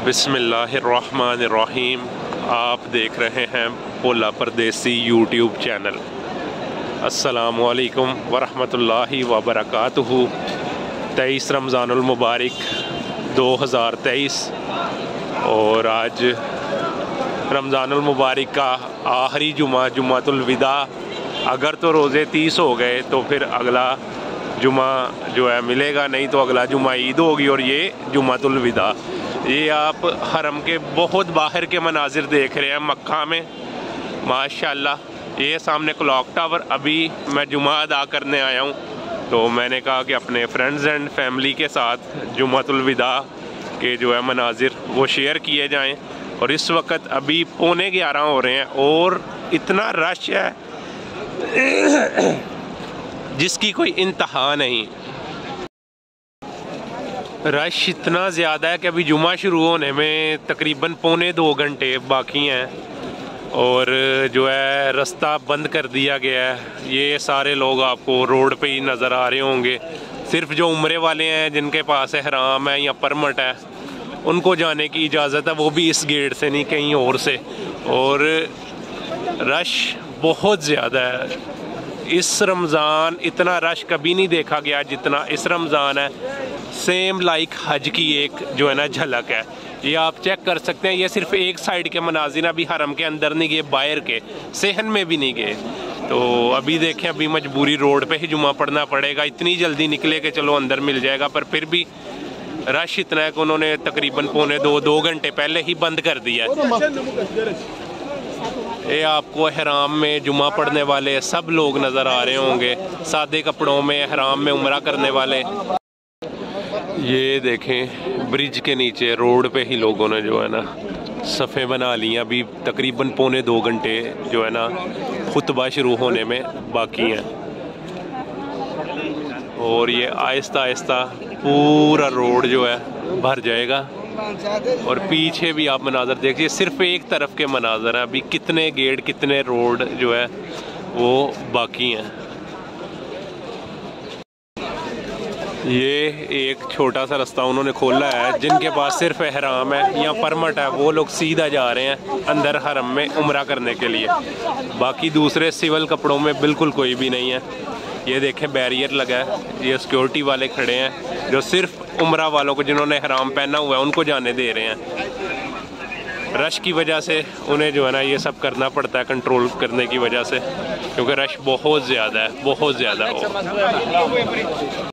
बिस्मिल्लाहिर्रहमानिर्रहीम। आप देख रहे हैं भोला परदेसी यूट्यूब चैनल। अस्सलामुअलैकुम वरहमतुल्लाहि वबरकातुहू। 23 रमज़ानुल मुबारक 2023 और आज रमज़ानुल मुबारक का आखिरी जुमातुल विदा। अगर तो रोज़े 30 हो गए तो फिर अगला जुमा जो है मिलेगा, नहीं तो अगला जुमा ईद होगी और ये जुमातुल विदा। ये आप हरम के बहुत बाहर के मनाजिर देख रहे हैं मक्का में माशाल्लाह। ये सामने क्लॉक टावर। अभी मैं जुमा अदा करने आया हूँ तो मैंने कहा कि अपने फ्रेंड्स एंड फैमिली के साथ जुमातुल विदा के जो है मनाजिर वो शेयर किए जाएं। और इस वक्त अभी 11:15 हो रहे हैं और इतना रश है जिसकी कोई इंतहा नहीं। रश इतना ज़्यादा है कि अभी जुमा शुरू होने में तकरीबन 1.25 घंटे बाकी हैं और जो है रास्ता बंद कर दिया गया है। ये सारे लोग आपको रोड पे ही नज़र आ रहे होंगे। सिर्फ जो उम्रे वाले हैं जिनके पास एहराम है या परमिट है उनको जाने की इजाज़त है, वो भी इस गेट से नहीं कहीं और से। और रश बहुत ज़्यादा है। इस रमज़ान इतना रश कभी नहीं देखा गया जितना इस रमज़ान है। सेम लाइक हज की एक जो है ना झलक है। ये आप चेक कर सकते हैं। ये सिर्फ एक साइड के मनाजिर, अभी हरम के अंदर नहीं गए, बाहर के सेहन में भी नहीं गए। तो अभी देखें, अभी मजबूरी रोड पे ही जुमा पढ़ना पड़ेगा। इतनी जल्दी निकले कि चलो अंदर मिल जाएगा, पर फिर भी रश इतना है कि उन्होंने तकरीबन 1.25-2 घंटे पहले ही बंद कर दिया है। ये आपको एहराम में जुमा पढ़ने वाले सब लोग नज़र आ रहे होंगे, सादे कपड़ों में एहराम में उम्रा करने वाले। ये देखें ब्रिज के नीचे रोड पे ही लोगों ने जो है ना सफ़े बना ली हैं। अभी तकरीबन 1.25 घंटे जो है ना खुतबा शुरू होने में बाकी हैं और ये आहिस्ता आहिस्ता पूरा रोड जो है भर जाएगा। और पीछे भी आप मनाज़र देखिए, सिर्फ एक तरफ के मनाज़र हैं। अभी कितने गेट कितने रोड जो है वो बाकी हैं। ये एक छोटा सा रास्ता उन्होंने खोला है। जिनके पास सिर्फ एहराम है या परमिट है वो लोग सीधा जा रहे हैं अंदर हरम में उम्रा करने के लिए। बाकी दूसरे सिविल कपड़ों में बिल्कुल कोई भी नहीं है। ये देखें बैरियर लगा है, ये सिक्योरिटी वाले खड़े हैं जो सिर्फ उम्रा वालों को जिन्होंने एहराम पहना हुआ है उनको जाने दे रहे हैं। रश की वजह से उन्हें जो है ना ये सब करना पड़ता है, कंट्रोल करने की वजह से, क्योंकि रश बहुत ज़्यादा है, बहुत ज़्यादा हो।